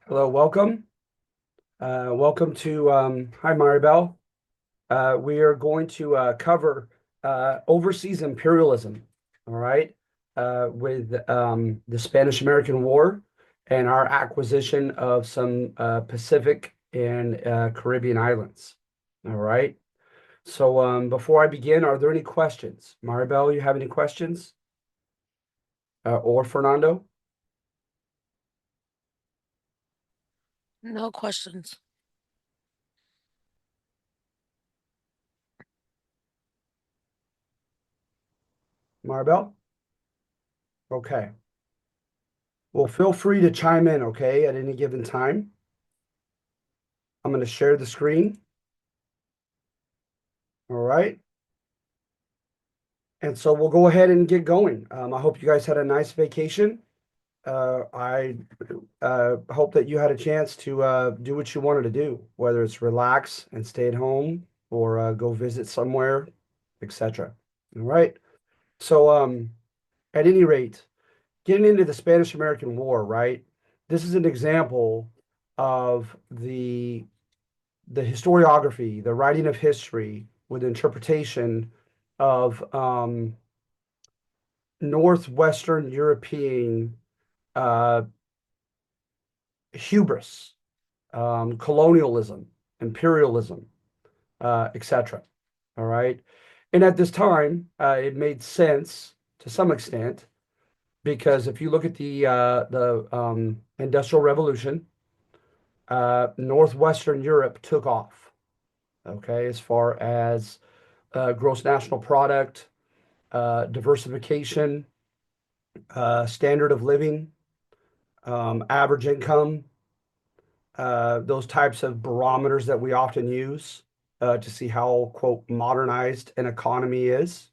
Hello, welcome. Welcome to, hi, Maribel. We are going to cover overseas imperialism, all right, with the Spanish-American War and our acquisition of some Pacific and Caribbean islands, all right. So before I begin, are there any questions? Maribel, you have any questions? Or Fernando? No questions. Maribel? Okay. Well, feel free to chime in, okay, at any given time. I'm going to share the screen. All right. And so we'll go ahead and get going. I hope you guys had a nice vacation. I hope that you had a chance to do what you wanted to do, whether it's relax and stay at home or go visit somewhere, etc. All right. So, at any rate, getting into the Spanish-American War, right? This is an example of the historiography, the writing of history with interpretation of Northwestern European uh, hubris, colonialism, imperialism, etc. All right. And at this time, it made sense to some extent because if you look at the Industrial Revolution, Northwestern Europe took off. Okay, as far as gross national product, diversification, standard of living, average income, those types of barometers that we often use to see how, quote, modernized an economy is.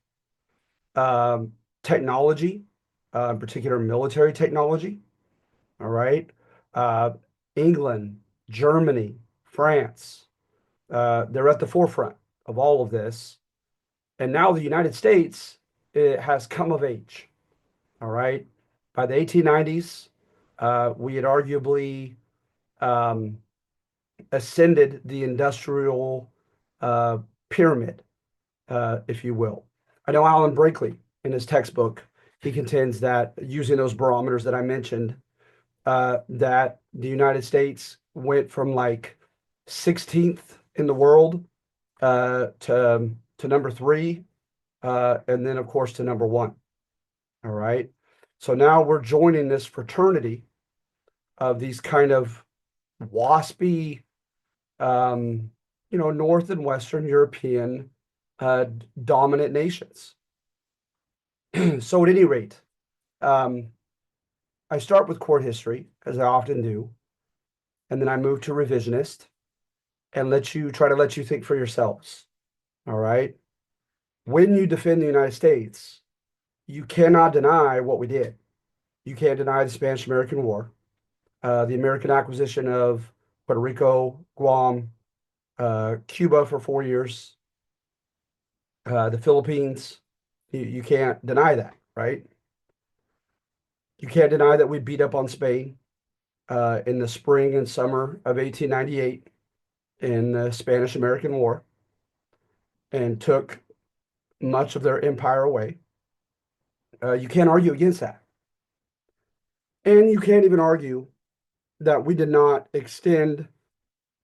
Um, Technology, in particular military technology, all right? Uh, England, Germany, France, they're at the forefront of all of this. And now the United States, it has come of age. All right. By the 1890s, we had arguably um, ascended the industrial uh, pyramid, if you will. I know Alan Brinkley in his textbook, he contends that using those barometers that I mentioned, that the United States went from like 16th in the world to number three, and then of course to number one. All right. So now we're joining this fraternity of these kind of waspy, um, North and Western European uh, dominant nations. So at any rate, um, I start with court history, as I often do, and then I move to revisionist and let you think for yourselves. All right. When you defend the United States, you cannot deny what we did. You can't deny the Spanish American War, the American acquisition of Puerto Rico, Guam, Cuba for 4 years, the Philippines. You can't deny that, right? You can't deny that we beat up on Spain in the spring and summer of 1898 in the Spanish American War and took much of their empire away. You can't argue against that. And you can't even argue that we did not extend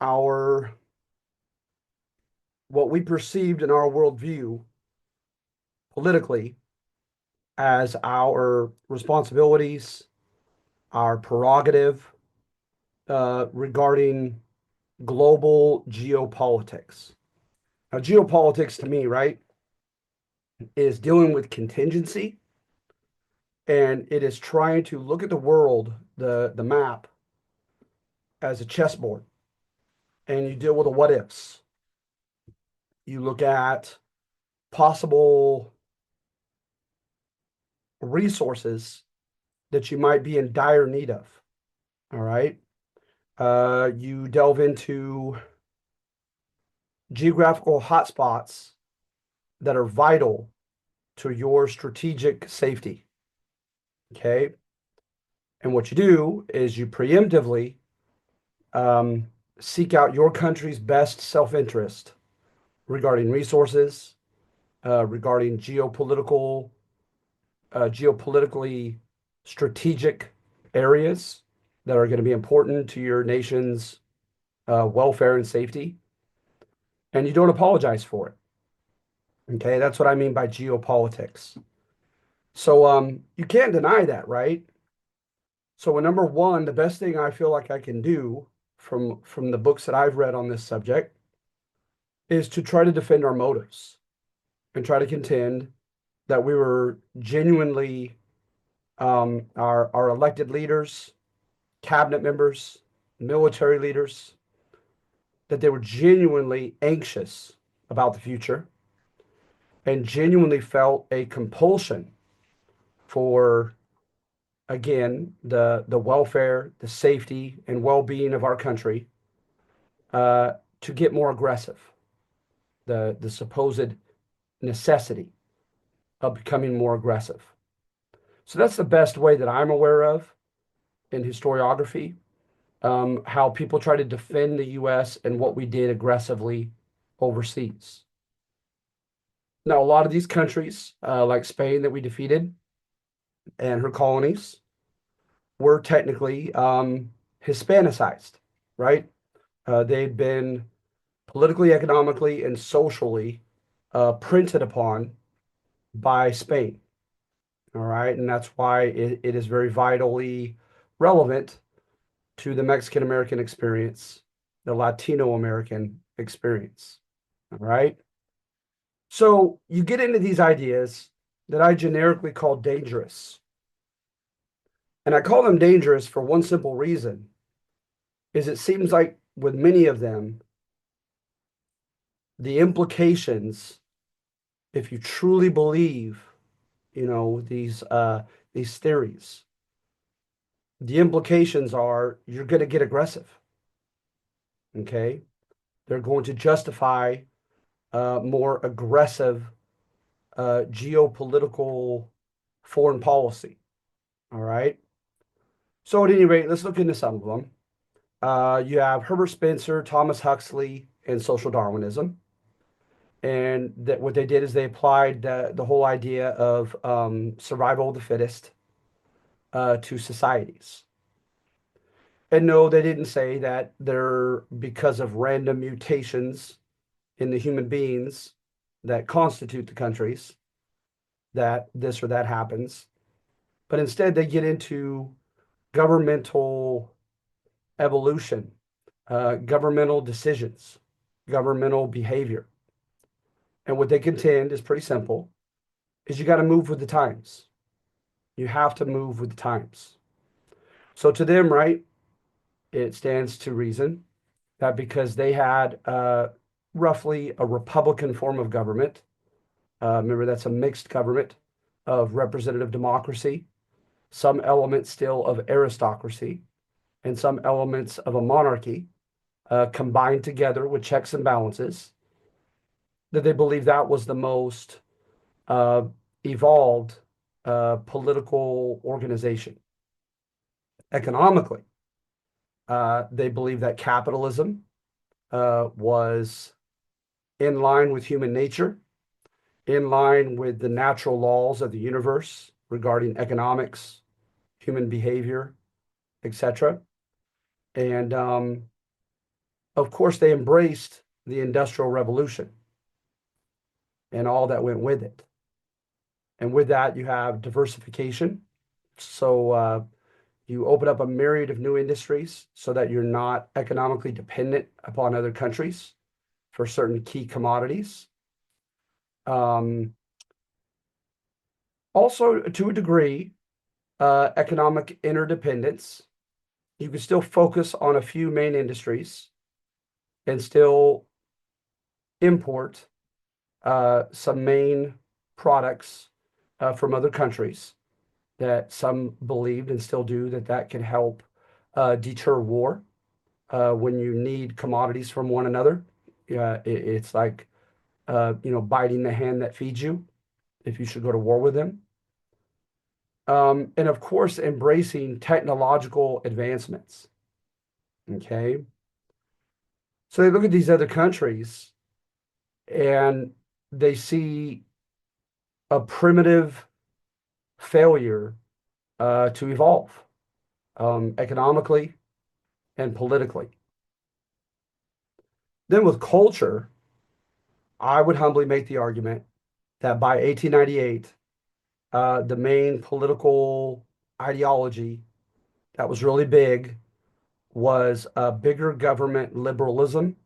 our what we perceived in our worldview politically as our responsibilities, our prerogative regarding global geopolitics. Now, geopolitics to me, right, is dealing with contingency, and it is trying to look at the world, the map, as a chessboard, and you deal with the what ifs. You look at possible resources that you might be in dire need of. All right. You delve into geographical hotspots that are vital to your strategic safety. Okay. And what you do is you preemptively Um, Seek out your country's best self-interest regarding resources, regarding geopolitically strategic areas that are going to be important to your nation's welfare and safety, and you don't apologize for it. Okay, that's what I mean by geopolitics. So you can't deny that, right? So number one, the best thing I feel like I can do from the books that I've read on this subject is to try to defend our motives and try to contend that we were genuinely our elected leaders, cabinet members, military leaders, that they were genuinely anxious about the future and genuinely felt a compulsion for, again, the welfare, the safety, and well-being of our country, to get more aggressive. The supposed necessity of becoming more aggressive. So that's the best way that I'm aware of in historiography, how people try to defend the U.S. and what we did aggressively overseas. Now, a lot of these countries, like Spain that we defeated and her colonies, were technically Hispanicized, right? They'd been politically, economically, and socially printed upon by Spain. All right. And that's why it is very vitally relevant to the Mexican American experience, the Latino American experience. All right. So you get into these ideas that I generically call dangerous. And I call them dangerous for one simple reason is it seems like with many of them, the implications, if you truly believe, these theories, the implications are you're going to get aggressive. Okay. They're going to justify more aggressive geopolitical foreign policy. All right. So at any rate, let's look into some of them. You have Herbert Spencer, Thomas Huxley, and social Darwinism. And that what they did is they applied the whole idea of survival of the fittest to societies. And no, they didn't say that they're because of random mutations in the human beings that constitute the countries that this or that happens. But instead, they get into governmental evolution, governmental decisions, governmental behavior. And what they contend is pretty simple, is you got to move with the times. You have to move with the times. So to them, right, it stands to reason that because they had roughly a Republican form of government, remember that's a mixed government of representative democracy, some elements still of aristocracy, and some elements of a monarchy combined together with checks and balances, that they believe that was the most uh, evolved political organization. Economically, they believe that capitalism was in line with human nature, in line with the natural laws of the universe regarding economics, human behavior, etc. And of course, they embraced the Industrial Revolution and all that went with it. And with that, you have diversification. So you open up a myriad of new industries so that you're not economically dependent upon other countries for certain key commodities. Um, Also, to a degree, economic interdependence. You can still focus on a few main industries and still import some main products from other countries that some believed and still do that can help deter war when you need commodities from one another. It's like biting the hand that feeds you if you should go to war with them. And of course, embracing technological advancements. Okay. So they look at these other countries and they see a primitive failure to evolve economically and politically. Then with culture, I would humbly make the argument that by 1898, the main political ideology that was really big was bigger government liberalism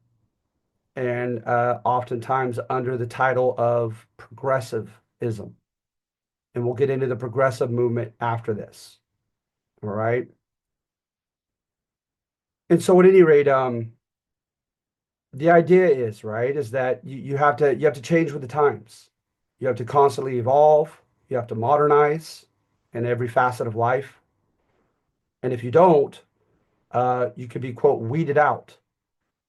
and oftentimes under the title of progressivism. And we'll get into the progressive movement after this. All right. And so at any rate, the idea is, right, is that you have to change with the times. You have to constantly evolve, you have to modernize in every facet of life. And if you don't, you could be, quote, weeded out.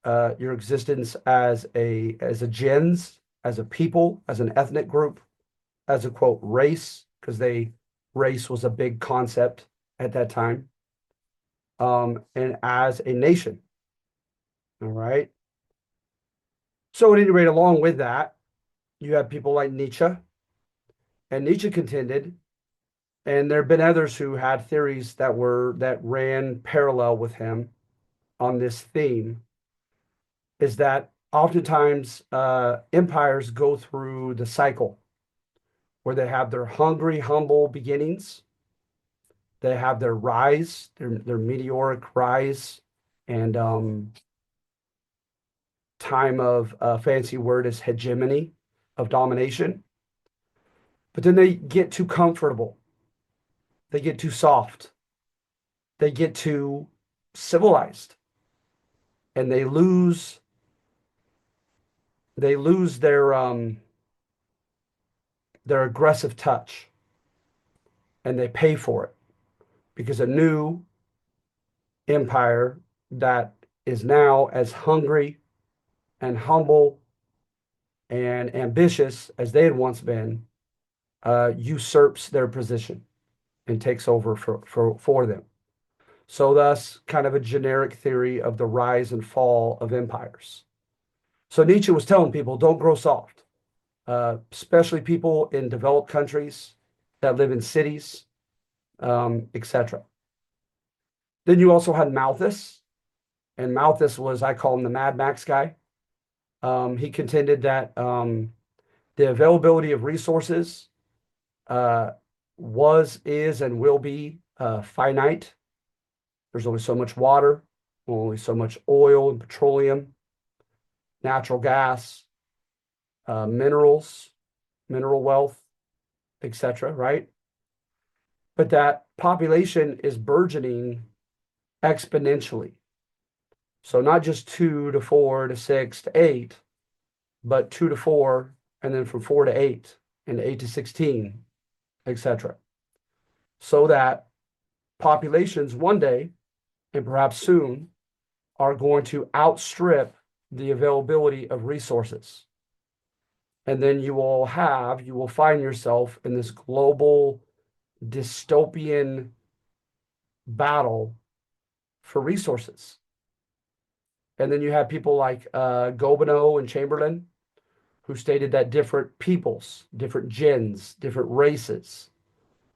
Your existence as a gens, as a people, as an ethnic group, as a quote race, because they race was a big concept at that time, and as a nation. All right. So at any rate, along with that, you have people like Nietzsche, and Nietzsche contended, and there have been others who had theories that ran parallel with him on this theme, is that oftentimes empires go through the cycle where they have their hungry, humble beginnings. They have their rise, their meteoric rise, and time of fancy word is hegemony of domination. But then they get too comfortable. They get too soft. They get too civilized, and they lose their aggressive touch, and they pay for it because a new empire that is now as hungry and humble and ambitious as they had once been usurps their position and takes over for them. So, thus, kind of a generic theory of the rise and fall of empires. So, Nietzsche was telling people don't grow soft, especially people in developed countries that live in cities, etc. Then you also had Malthus, and Malthus was, I call him the Mad Max guy. He contended that the availability of resources uh, was, is, and will be finite. There's only so much water, only so much oil and petroleum, natural gas, minerals, mineral wealth, etc. Right? But that population is burgeoning exponentially. So not just 2 to 4 to 6 to 8, but 2 to 4, and then from 4 to 8, and 8 to 16, etc. So that populations one day, and perhaps soon, are going to outstrip the availability of resources. And then you will find yourself in this global dystopian battle for resources. And then you have people like Gobineau and Chamberlain, who stated that different peoples, different gens, different races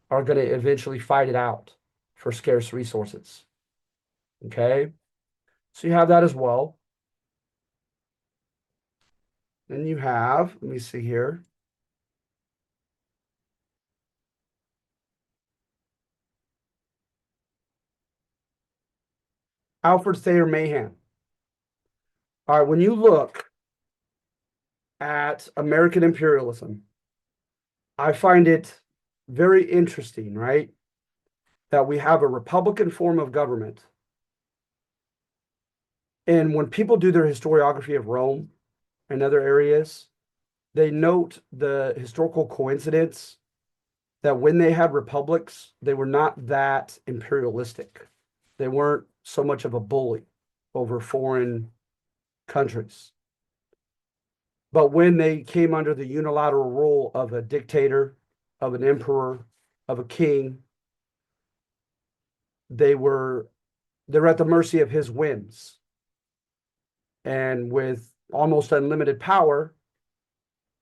are going to eventually fight it out for scarce resources. Okay. So you have that as well. Then you have, let me see here, Alfred Thayer Mahan. All right, when you look at American imperialism, I find it very interesting, right? That we have a Republican form of government. And when people do their historiography of Rome and other areas, they note the historical coincidence that when they had republics, they were not that imperialistic. They weren't so much of a bully over foreign countries. But when they came under the unilateral rule of a dictator, of an emperor, of a king, they were they're at the mercy of his whims. And with almost unlimited power,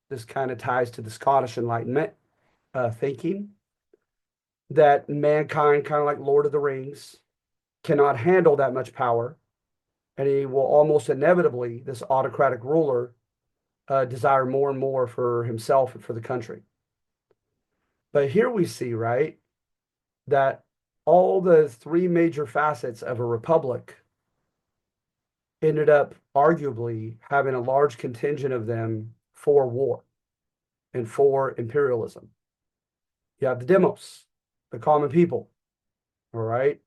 this kind of ties to the Scottish Enlightenment thinking that mankind, kind of like Lord of the Rings, cannot handle that much power. And he will almost inevitably, this autocratic ruler, desire more and more for himself and for the country. But here we see, right, that all the three major facets of a republic ended up arguably having a large contingent of them for war and for imperialism. You have the demos, the common people, all right?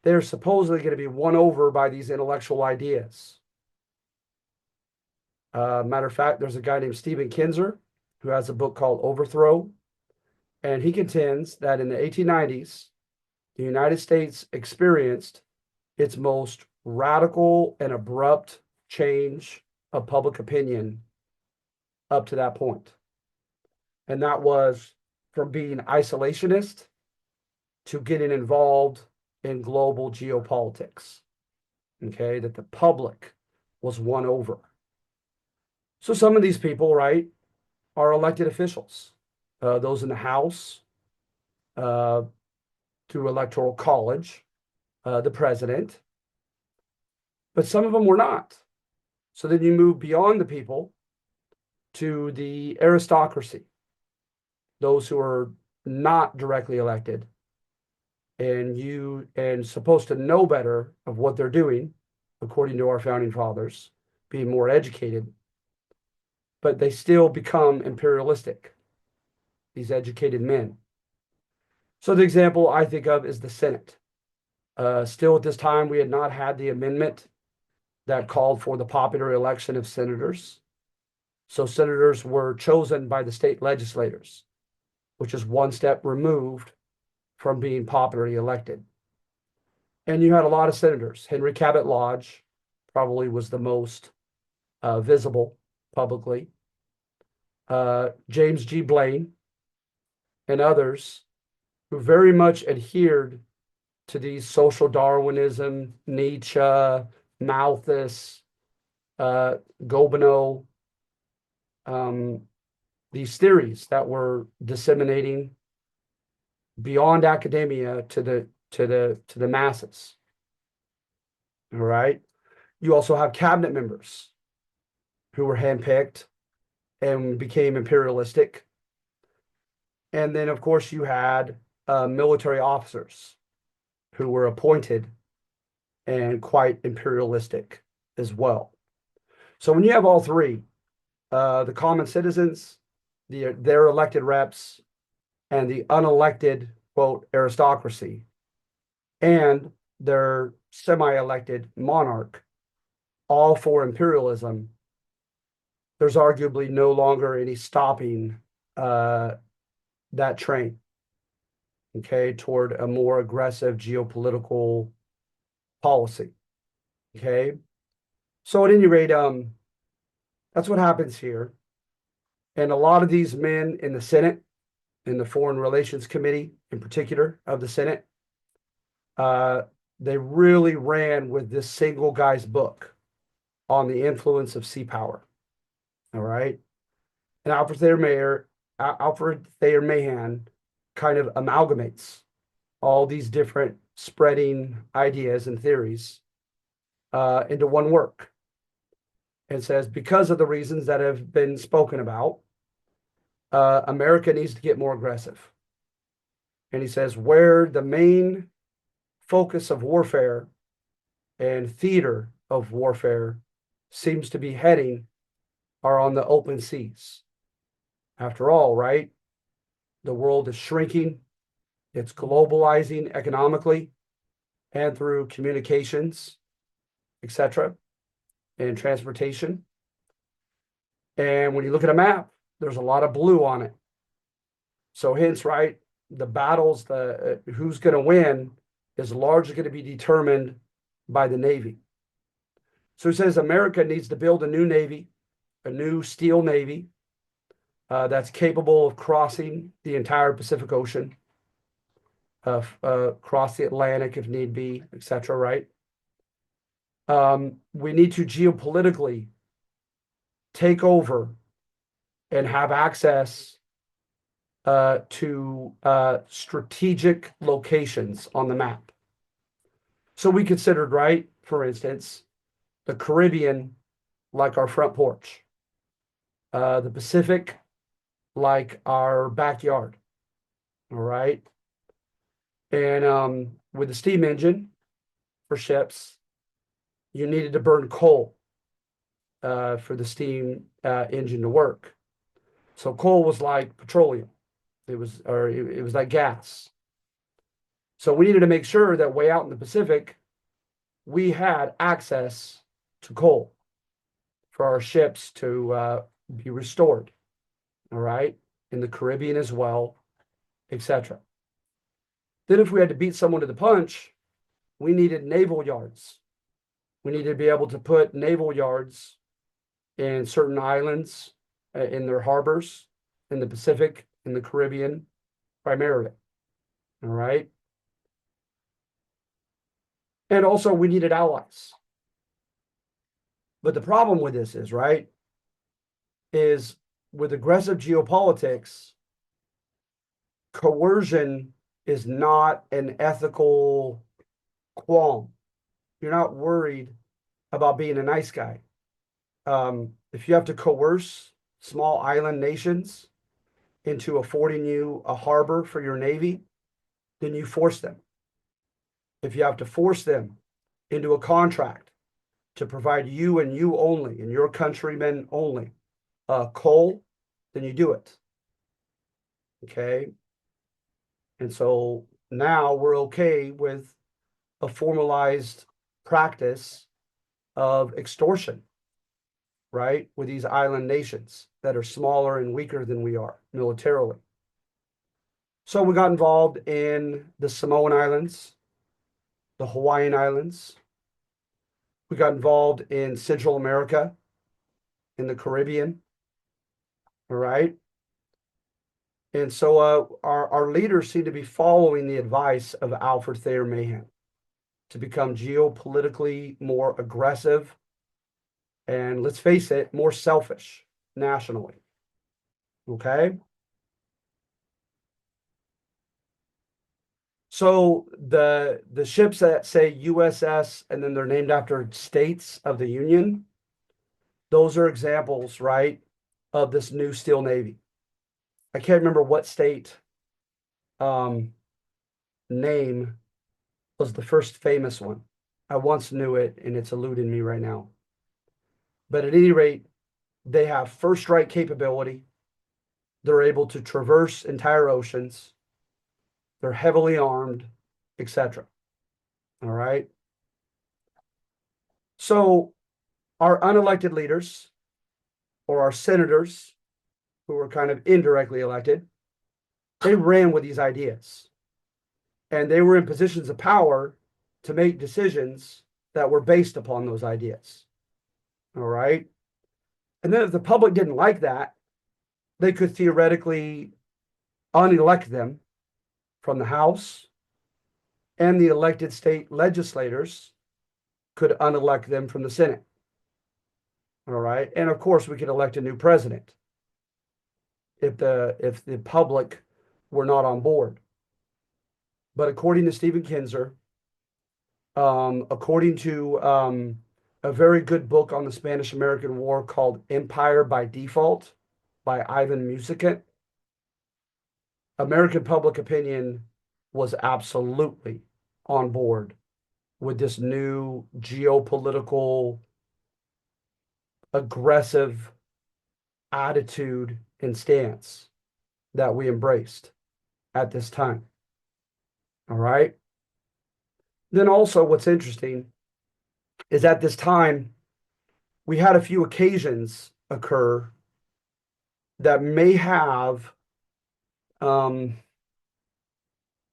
They're supposedly going to be won over by these intellectual ideas. Matter of fact, there's a guy named Stephen Kinzer who has a book called Overthrow, and he contends that in the 1890s, the United States experienced its most radical and abrupt change of public opinion up to that point. And that was from being isolationist to getting involved in global geopolitics. Okay, that the public was won over. So some of these people, right, are elected officials. Those in the House, uh, through Electoral College, the president, but some of them were not. So then you move beyond the people to the aristocracy, those who are not directly elected, and supposed to know better of what they're doing, according to our founding fathers, being more educated, but they still become imperialistic, these educated men. So the example I think of is the Senate. Still at this time, we had not had the amendment that called for the popular election of senators. So senators were chosen by the state legislators, which is one step removed from being popularly elected. And you had a lot of senators. Henry Cabot Lodge probably was the most visible publicly. James G. Blaine and others who very much adhered to these social Darwinism, Nietzsche, Malthus, Gobineau, these theories that were disseminating beyond academia to the masses. All right. You also have cabinet members who were handpicked and became imperialistic. And then, of course, you had military officers who were appointed and quite imperialistic as well. So when you have all three, the common citizens, their elected reps, and the unelected, quote, aristocracy, and their semi-elected monarch, all for imperialism, there's arguably no longer any stopping that train, okay, toward a more aggressive geopolitical policy, okay? So at any rate, that's what happens here. And a lot of these men in the Senate, in the Foreign Relations Committee in particular of the Senate, they really ran with this single guy's book on the influence of sea power. All right. And Alfred Thayer Mahan kind of amalgamates all these different spreading ideas and theories into one work and says, because of the reasons that have been spoken about, America needs to get more aggressive. And he says, where the main focus of warfare and theater of warfare seems to be heading are on the open seas. After all, right? The world is shrinking. It's globalizing economically and through communications, etc., and transportation. And when you look at a map, there's a lot of blue on it. So hence, right, the battles, who's going to win is largely going to be determined by the Navy. So he says America needs to build a new Navy, a new steel Navy that's capable of crossing the entire Pacific Ocean. cross the Atlantic if need be, etc., right? We need to geopolitically take over and have access to strategic locations on the map. So we considered, right, for instance, the Caribbean like our front porch, the Pacific like our backyard. All right. And with the steam engine for ships, you needed to burn coal for the steam engine to work. So coal was like petroleum. It was like gas. So we needed to make sure that way out in the Pacific, we had access to coal for our ships to be restored. All right. In the Caribbean as well, etc. Then if we had to beat someone to the punch, we needed naval yards. We needed to be able to put naval yards in certain islands, in their harbors, in the Pacific, in the Caribbean, primarily. All right. And also, we needed allies. But the problem with this is, right, is with aggressive geopolitics, coercion is not an ethical qualm. You're not worried about being a nice guy. If you have to coerce small island nations into affording you a harbor for your navy, then you force them. If you have to force them into a contract to provide you and you only and your countrymen only coal, then you do it. Okay. And so now we're okay with a formalized practice of extortion, right? With these island nations that are smaller and weaker than we are militarily. So we got involved in the Samoan Islands, the Hawaiian Islands. We got involved in Central America, in the Caribbean. All right. And so our leaders seem to be following the advice of Alfred Thayer Mahan to become geopolitically more aggressive and, let's face it, more selfish nationally. Okay. So the ships that say USS and then they're named after states of the Union, those are examples, right, of this new steel navy. I can't remember what state name was the first famous one. I once knew it and it's eluding me right now. But at any rate, they have first strike capability. They're able to traverse entire oceans. They're heavily armed, etc. All right. So our unelected leaders or our senators who were kind of indirectly elected, they ran with these ideas. And they were in positions of power to make decisions that were based upon those ideas. All right. And then if the public didn't like that, they could theoretically unelect them from the House, and the elected state legislators could unelect them from the Senate. All right. And of course, we could elect a new president if the public were not on board. But according to Stephen Kinzer, according to a very good book on the Spanish American War called Empire by Default by Ivan Musicant, American public opinion was absolutely on board with this new geopolitical aggressive attitude and stance that we embraced at this time. All right. Then also what's interesting is at this time, we had a few occasions occur that may have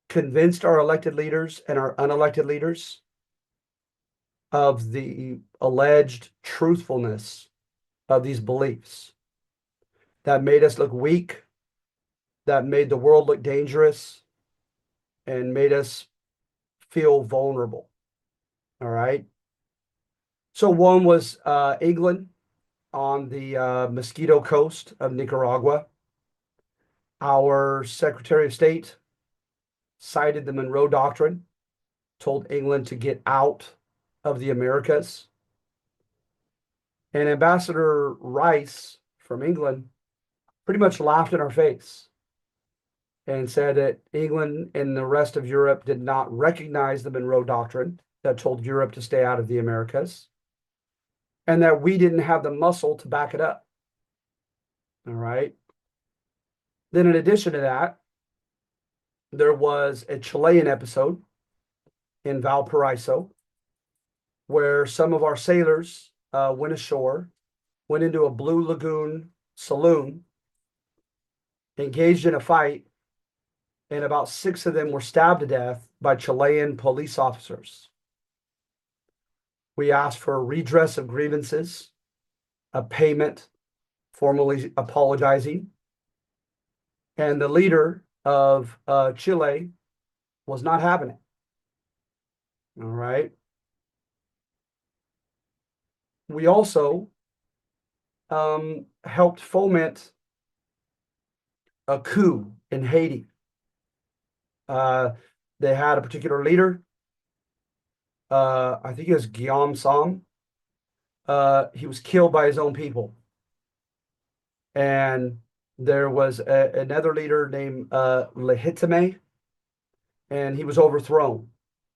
convinced our elected leaders and our unelected leaders of the alleged truthfulness of these beliefs that made us look weak, that made the world look dangerous, and made us feel vulnerable. All right. So one was England on the Mosquito Coast of Nicaragua. Our Secretary of State cited the Monroe Doctrine, told England to get out of the Americas. And Ambassador Rice from England pretty much laughed in our face and said that England and the rest of Europe did not recognize the Monroe Doctrine that told Europe to stay out of the Americas, and that we didn't have the muscle to back it up. All right. Then, in addition to that, there was a Chilean episode in Valparaiso where some of our sailors went ashore, went into a Blue Lagoon saloon, engaged in a fight, and about 6 of them were stabbed to death by Chilean police officers. We asked for a redress of grievances, a payment, formally apologizing, and the leader of Chile was not having it. All right. We also helped foment a coup in Haiti. They had a particular leader. I think it was Guillaume Sam. He was killed by his own people. And there was another leader named Legitime, and he was overthrown.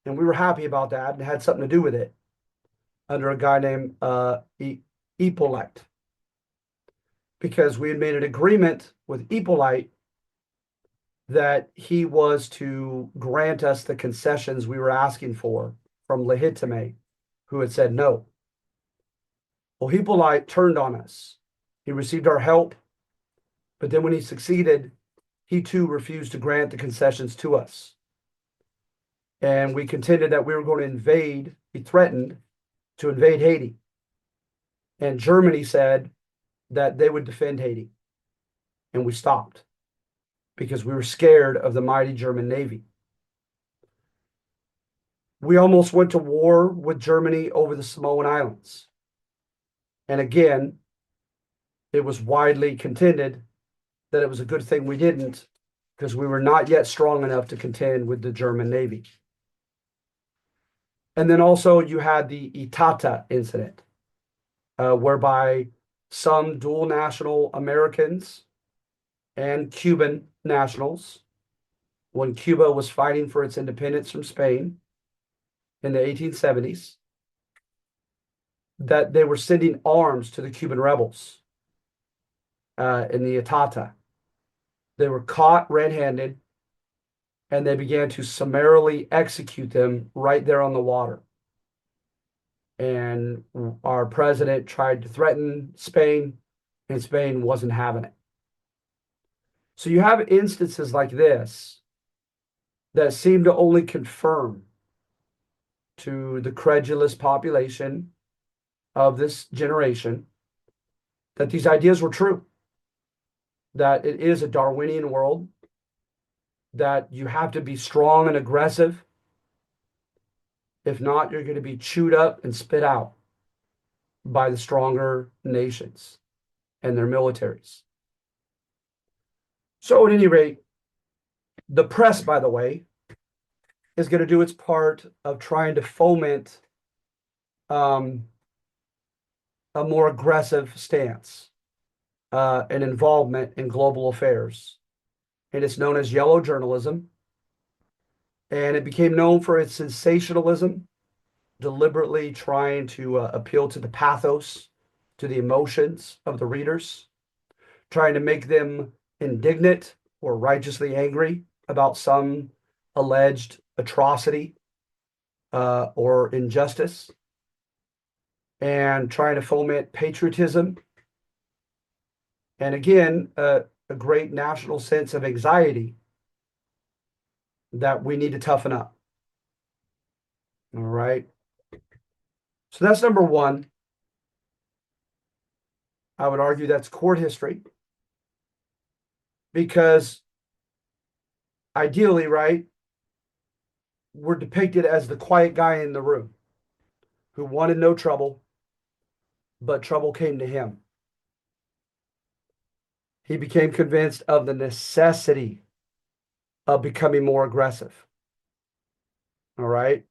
And we were happy about that and had something to do with it under a guy named Hippolyte, because we had made an agreement with Hippolyte that he was to grant us the concessions we were asking for from Legitime, who had said no. Well, Hippolyte turned on us. He received our help, but then when he succeeded, he too refused to grant the concessions to us. And we contended that we were going to invade, he threatened to invade Haiti. And Germany said that they would defend Haiti. And we stopped because we were scared of the mighty German Navy. We almost went to war with Germany over the Samoan Islands. And again, it was widely contended that it was a good thing we didn't, because we were not yet strong enough to contend with the German Navy. And then also you had the Itata incident, whereby some dual national Americans and Cuban nationals, when Cuba was fighting for its independence from Spain in the 1870s, that they were sending arms to the Cuban rebels in the Itata. They were caught red-handed, and they began to summarily execute them right there on the water. And our president tried to threaten Spain, and Spain wasn't having it. So you have instances like this that seem to only confirm to the credulous population of this generation that these ideas were true, that it is a Darwinian world, that you have to be strong and aggressive. If not, you're going to be chewed up and spit out by the stronger nations and their militaries. So at any rate, the press, by the way, is going to do its part of trying to foment a more aggressive stance and involvement in global affairs. And it's known as yellow journalism. And it became known for its sensationalism, deliberately trying to appeal to the pathos, to the emotions of the readers, trying to make them indignant or righteously angry about some alleged atrocity or injustice, and trying to foment patriotism. And again, a great national sense of anxiety that we need to toughen up. All right. So that's number one. I would argue that's court history, because ideally, right, were depicted as the quiet guy in the room who wanted no trouble, but trouble came to him. He became convinced of the necessity of becoming more aggressive. All right.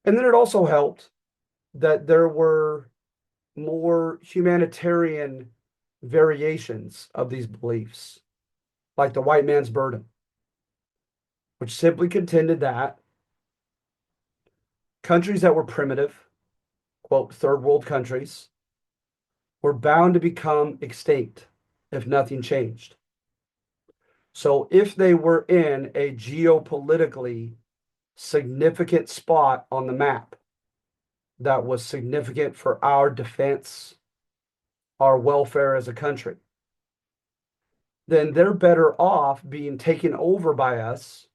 And then it also helped that there were more humanitarian variations of these beliefs, like the white man's burden, which simply contended that countries that were primitive, quote, third world countries, were bound to become extinct if nothing changed. So if they were in a geopolitically significant spot on the map that was significant for our defense, our welfare as a country, then they're better off being taken over by us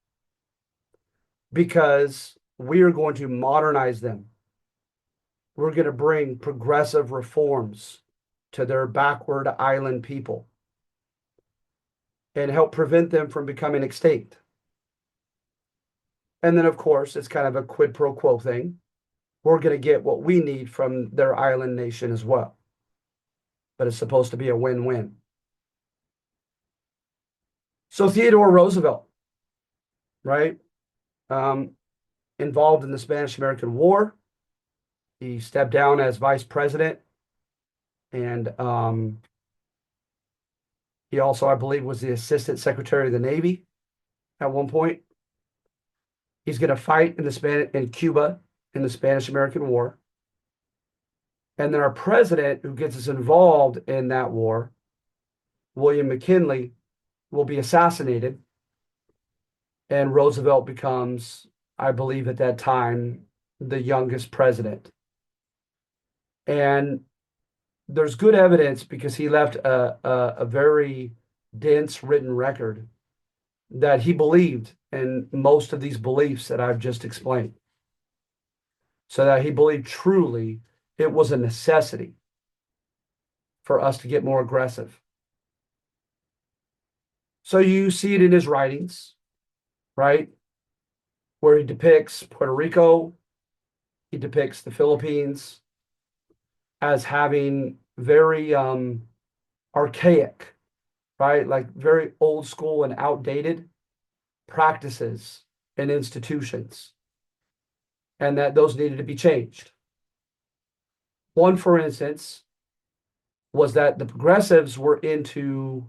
because we are going to modernize them. We're going to bring progressive reforms to their backward island people and help prevent them from becoming extinct. And then, of course, it's kind of a quid pro quo thing. We're going to get what we need from their island nation as well. But it's supposed to be a win-win. So Theodore Roosevelt, right, involved in the Spanish-American War. He stepped down as vice president, and he also, I believe, was the assistant secretary of the Navy at one point. He's going to fight in Cuba in the Spanish-American War. And then our president, who gets us involved in that war, William McKinley, will be assassinated. And Roosevelt becomes, I believe at that time, the youngest president. And there's good evidence because he left a very dense written record that he believed in most of these beliefs that I've just explained. So that he believed truly it was a necessity for us to get more aggressive. So you see it in his writings, right? Where he depicts Puerto Rico, he depicts the Philippines as having very archaic, right? Like very old school and outdated practices and institutions, and that those needed to be changed. One, for instance, was that the progressives were into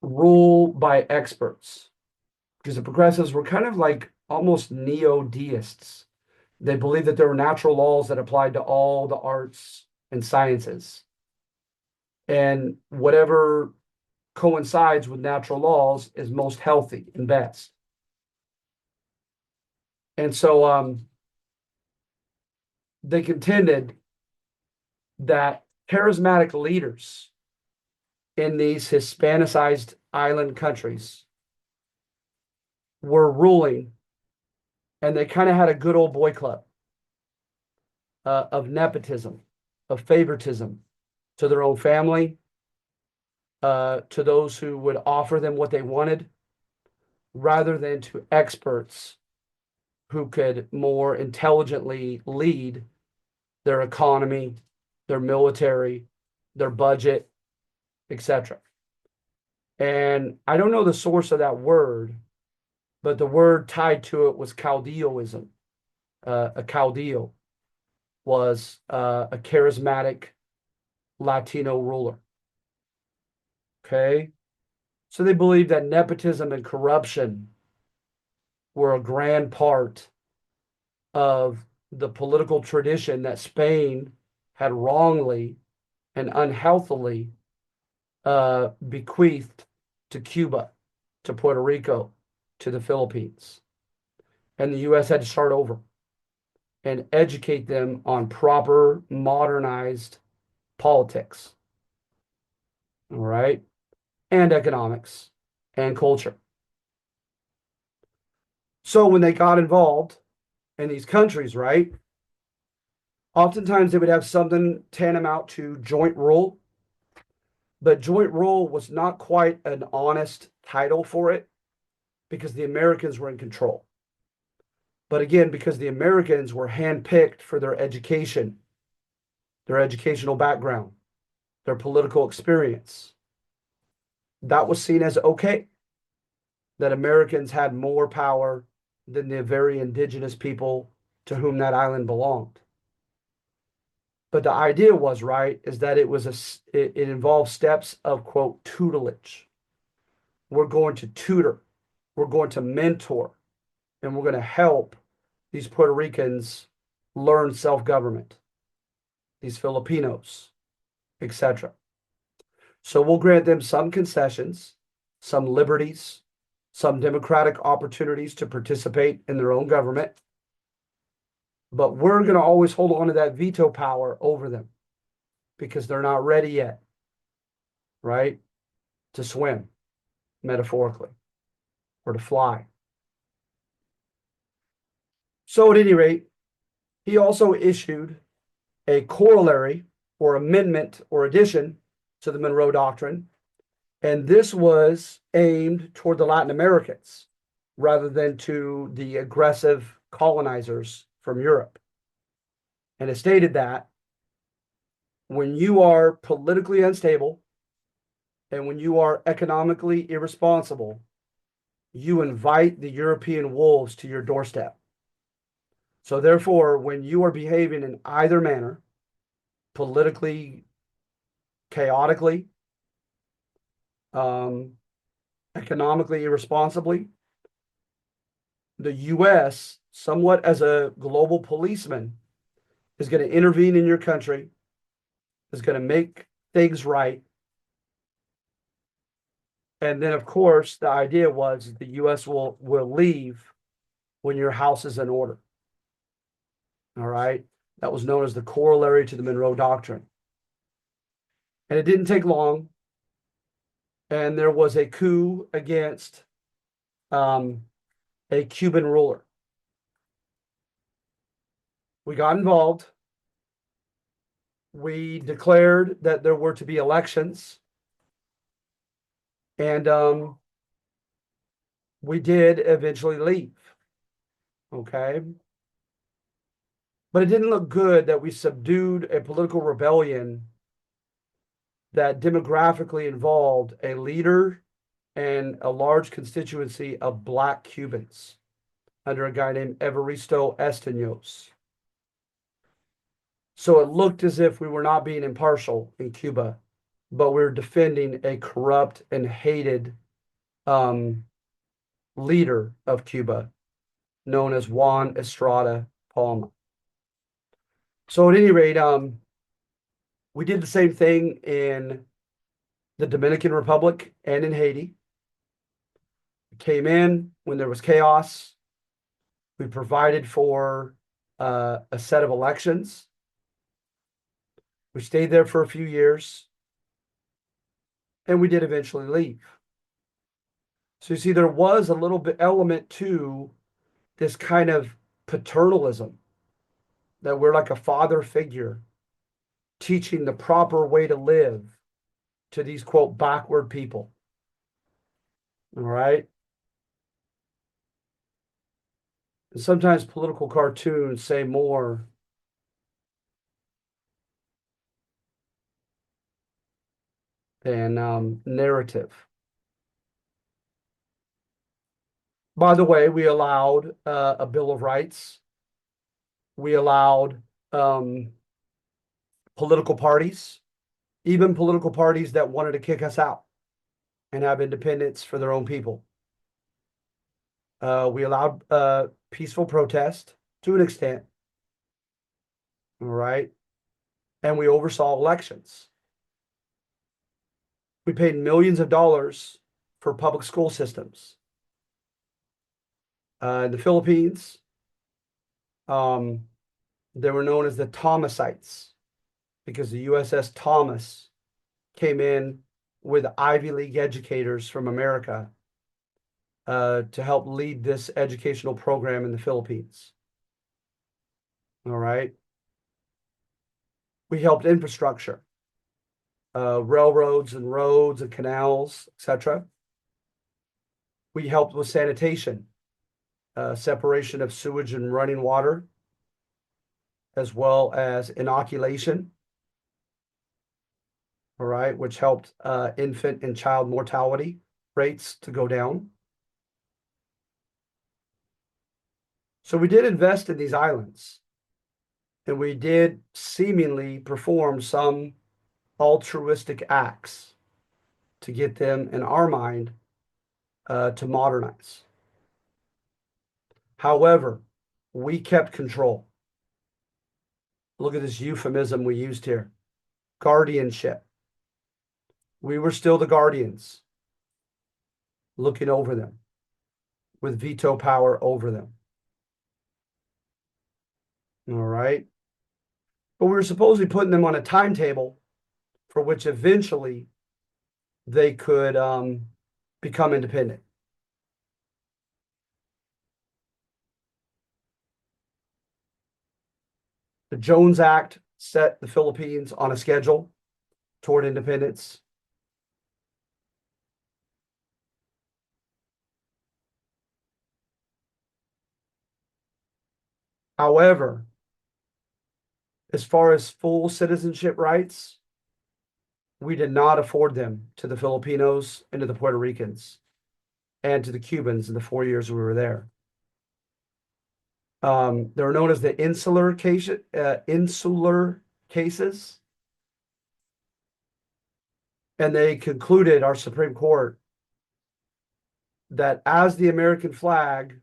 rule by experts because the progressives were kind of like almost neo-deists. They believed that there were natural laws that applied to all the arts and sciences. And whatever coincides with natural laws is most healthy and best. And so they contended that charismatic leaders in these Hispanicized island countries were ruling, and they kind of had a good old boy club of nepotism, of favoritism to their own family, to those who would offer them what they wanted, rather than to experts who could more intelligently lead their economy, their military, their budget, etc. And I don't know the source of that word, but the word tied to it was Chaldeoism. A Chaldeo was a charismatic Latino ruler. Okay. So they believed that nepotism and corruption were a grand part of the political tradition that Spain had wrongly and unhealthily bequeathed to Cuba, to Puerto Rico, to the Philippines. And the U.S. had to start over and educate them on proper modernized politics. All right. And economics and culture. So when they got involved in these countries, right, oftentimes they would have something tantamount to joint rule, but joint rule was not quite an honest title for it because the Americans were in control. But again, because the Americans were handpicked for their education, their educational background, their political experience, that was seen as okay, that Americans had more power than the very indigenous people to whom that island belonged. But the idea was, right, is that it involved steps of quote tutelage. We're going to tutor, we're going to mentor, and we're going to help these Puerto Ricans learn self-government, these Filipinos, etc. So we'll grant them some concessions, some liberties, some democratic opportunities to participate in their own government, but we're going to always hold on to that veto power over them because they're not ready yet, right? To swim, metaphorically, or to fly. So at any rate, he also issued a corollary or amendment or addition to the Monroe Doctrine, and this was aimed toward the Latin Americans rather than to the aggressive colonizers from Europe. And it stated that when you are politically unstable and when you are economically irresponsible, you invite the European wolves to your doorstep. So therefore, when you are behaving in either manner, politically, chaotically, economically irresponsibly, the US, somewhat as a global policeman, is going to intervene in your country, is going to make things right. And then, of course, the idea was the US will leave when your house is in order. All right. That was known as the corollary to the Monroe Doctrine. And it didn't take long. And there was a coup against a Cuban ruler. We got involved. We declared that there were to be elections. And we did eventually leave. Okay. But it didn't look good that we subdued a political rebellion that demographically involved a leader and a large constituency of Black Cubans under a guy named Evaristo Estaños. So it looked as if we were not being impartial in Cuba, but we were defending a corrupt and hated leader of Cuba known as Juan Estrada Palma. So at any rate, we did the same thing in the Dominican Republic and in Haiti. We came in when there was chaos. We provided for a set of elections. We stayed there for a few years, and we did eventually leave. So you see, there was a little bit element to this kind of paternalism, that we're like a father figure teaching the proper way to live to these quote backward people. All right. And sometimes political cartoons say more than narrative. By the way, we allowed a Bill of Rights. We allowed political parties, even political parties that wanted to kick us out and have independence for their own people. We allowed peaceful protest to an extent. All right. And we oversaw elections. We paid millions of dollars for public school systems. In the Philippines, they were known as the Thomasites because the USS Thomas came in with Ivy League educators from America to help lead this educational program in the Philippines. All right. We helped infrastructure, railroads and roads and canals, etc. We helped with sanitation. separation of sewage and running water, as well as inoculation, all right, which helped infant and child mortality rates to go down. So we did invest in these islands, and we did seemingly perform some altruistic acts to get them, in our mind, to modernize. However, we kept control. Look at this euphemism we used here. Guardianship. We were still the guardians, looking over them with veto power over them. All right. But we were supposedly putting them on a timetable for which eventually they could become independent. The Jones Act set the Philippines on a schedule toward independence. However, as far as full citizenship rights, we did not afford them to the Filipinos and to the Puerto Ricans and to the Cubans in the 4 years we were there. They were known as the insular cases. And they concluded, our Supreme Court, that as the American flag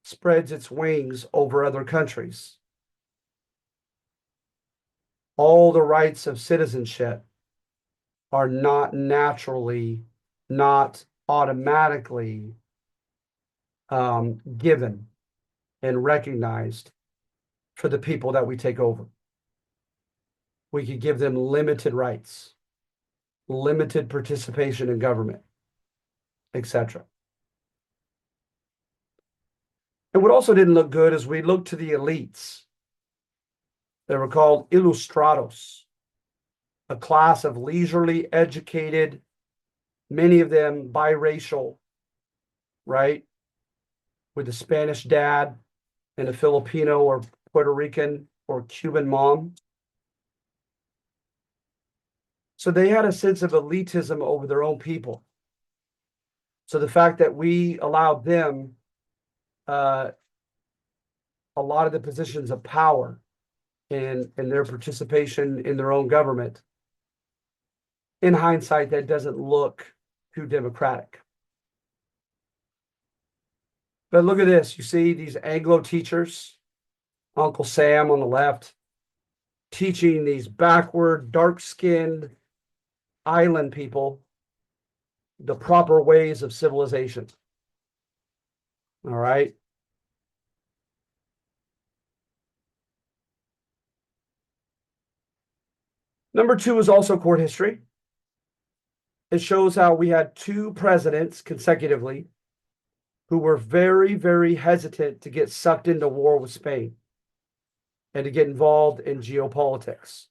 spreads its wings over other countries, all the rights of citizenship are not naturally, not automatically given and recognized for the people that we take over. We could give them limited rights, limited participation in government, etc. And what also didn't look good is we looked to the elites. They were called ilustrados, a class of leisurely educated, many of them biracial, right? With a Spanish dad and a Filipino or Puerto Rican or Cuban mom. So they had a sense of elitism over their own people. So the fact that we allowed them a lot of the positions of power in their participation in their own government, in hindsight, that doesn't look too democratic. But look at this. You see these Anglo teachers, Uncle Sam on the left, teaching these backward, dark-skinned island people the proper ways of civilization. All right. Number two is also court history. It shows how we had two presidents consecutively who were very, very hesitant to get sucked into war with Spain and to get involved in geopolitics.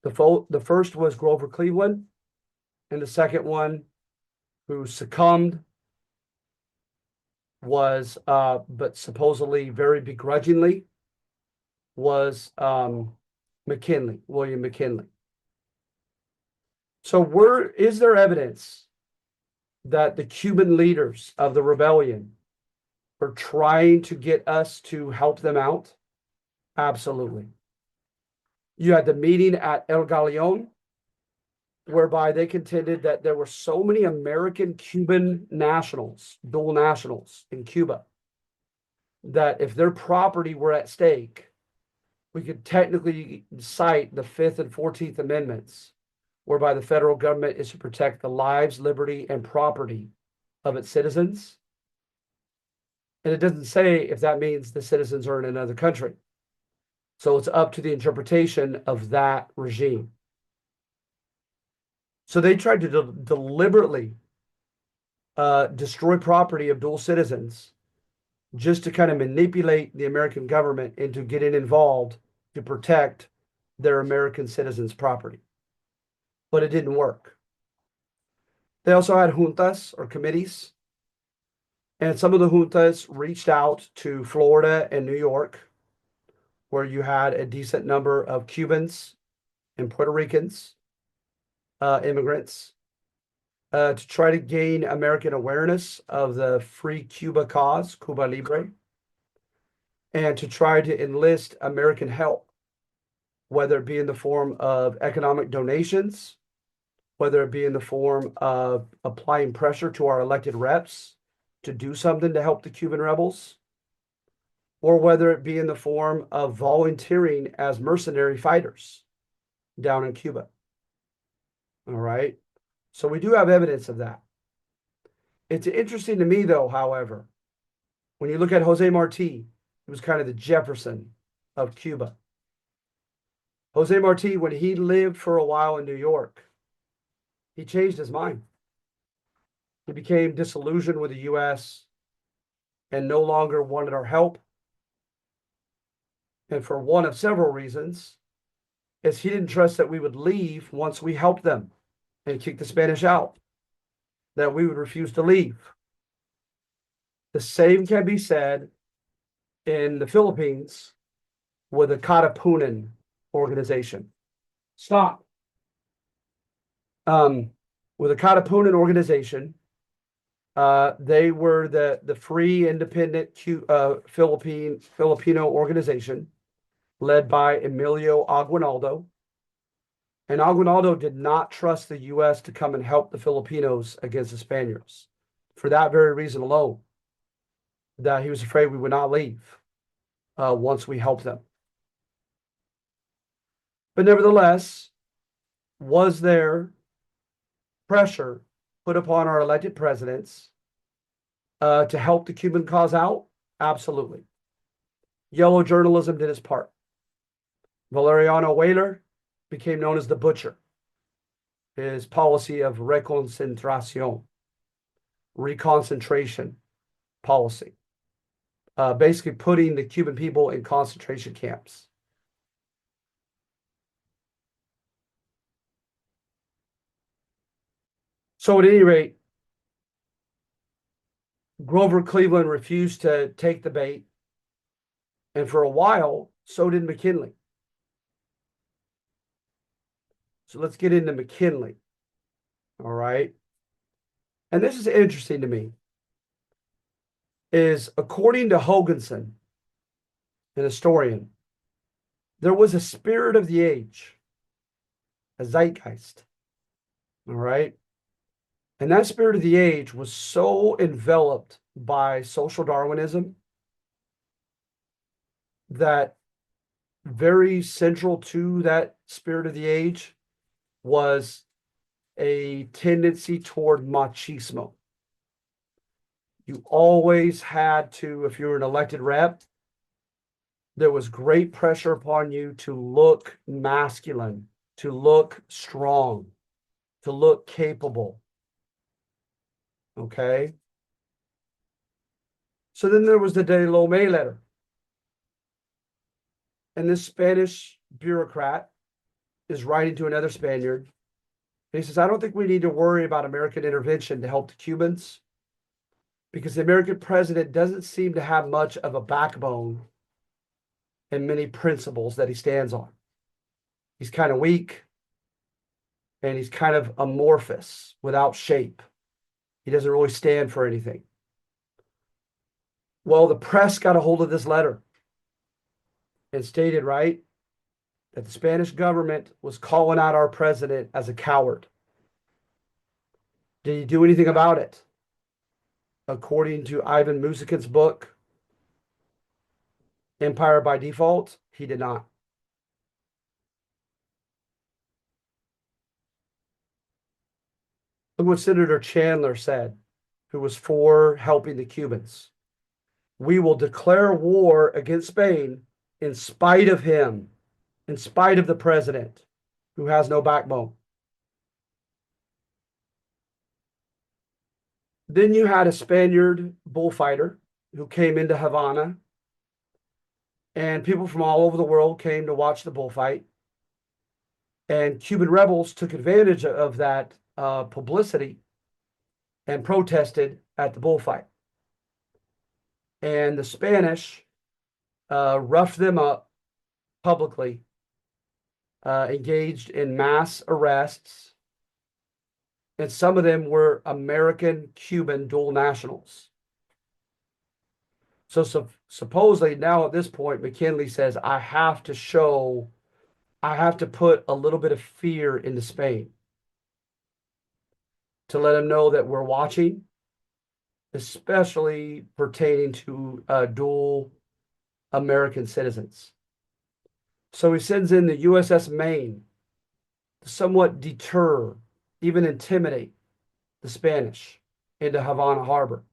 The first was Grover Cleveland, and the second one, who succumbed, was, but supposedly very begrudgingly, was McKinley, William McKinley. So is there evidence that the Cuban leaders of the rebellion were trying to get us to help them out? Absolutely. You had the meeting at El Galeon, whereby they contended that there were so many American Cuban nationals, dual nationals in Cuba, that if their property were at stake, we could technically cite the 5th and 14th Amendments, whereby the federal government is to protect the lives, liberty, and property of its citizens. And it doesn't say if that means the citizens are in another country. So it's up to the interpretation of that regime. So they tried to deliberately destroy property of dual citizens just to kind of manipulate the American government into getting involved to protect their American citizens' property. But it didn't work. They also had juntas or committees, And some of the juntas reached out to Florida and New York, where you had a decent number of Cubans and Puerto Ricans, immigrants, to try to gain American awareness of the Free Cuba cause, Cuba Libre, and to try to enlist American help, whether it be in the form of economic donations, whether it be in the form of applying pressure to our elected reps to do something to help the Cuban rebels, or whether it be in the form of volunteering as mercenary fighters down in Cuba. All right. So we do have evidence of that. It's interesting to me, though, however, when you look at Jose Marti, he was kind of the Jefferson of Cuba. Jose Marti, when he lived for a while in New York, he changed his mind. He became disillusioned with the U.S. and no longer wanted our help. And for one of several reasons, is he didn't trust that we would leave once we helped them and kick the Spanish out, that we would refuse to leave. The same can be said in the Philippines with the Katipunan organization. Stop. With the Katipunan organization, they were the free, independent Filipino organization led by Emilio Aguinaldo. And Aguinaldo did not trust the U.S. to come and help the Filipinos against the Spaniards for that very reason alone, that he was afraid we would not leave once we helped them. But nevertheless, was there pressure put upon our elected presidents to help the Cuban cause out? Absolutely. Yellow journalism did its part. Valeriano Weyler became known as the Butcher. His policy of reconcentración, reconcentration policy, basically putting the Cuban people in concentration camps. So at any rate, Grover Cleveland refused to take the bait. And for a while, so did McKinley. So let's get into McKinley. All right. And this is interesting to me, is according to Hoganson, an historian, there was a spirit of the age, a zeitgeist. All right. And that spirit of the age was so enveloped by social Darwinism that very central to that spirit of the age was a tendency toward machismo. You always had to, if you were an elected rep, there was great pressure upon you to look masculine, to look strong, to look capable. Okay. So then there was the De Lome letter. And this Spanish bureaucrat is writing to another Spaniard. And he says, I don't think we need to worry about American intervention to help the Cubans because the American president doesn't seem to have much of a backbone and many principles that he stands on. He's kind of weak and he's kind of amorphous, without shape. He doesn't really stand for anything. Well, the press got a hold of this letter and stated, right, that the Spanish government was calling out our president as a coward. Did he do anything about it? According to Ivan Musikin's book, Empire by Default, he did not. Look what Senator Chandler said, who was for helping the Cubans. We will declare war against Spain in spite of him, in spite of the president who has no backbone. Then you had a Spaniard bullfighter who came into Havana, and people from all over the world came to watch the bullfight. And Cuban rebels took advantage of that publicity and protested at the bullfight. And the Spanish roughed them up publicly, engaged in mass arrests, and some of them were American Cuban dual nationals. So supposedly now at this point, McKinley says, I have to put a little bit of fear into Spain to let them know that we're watching, especially pertaining to dual American citizens. So he sends in the USS Maine to somewhat deter, even intimidate the Spanish into Havana Harbor.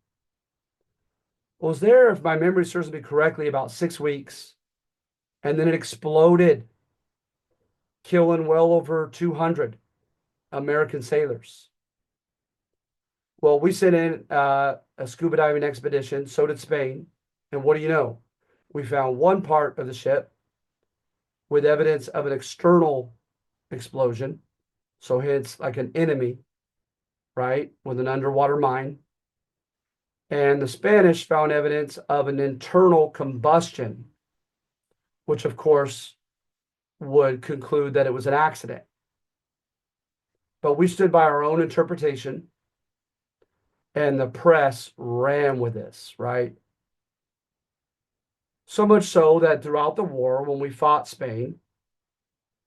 Well, it was there, if my memory serves me correctly, about 6 weeks, and then it exploded, killing well over 200 American sailors. Well, we sent in a scuba diving expedition, so did Spain. And what do you know? We found one part of the ship with evidence of an external explosion. So hence like an enemy, right, with an underwater mine. And the Spanish found evidence of an internal combustion, which of course would conclude that it was an accident. But we stood by our own interpretation, and the press ran with this, right? So much so that throughout the war, when we fought Spain,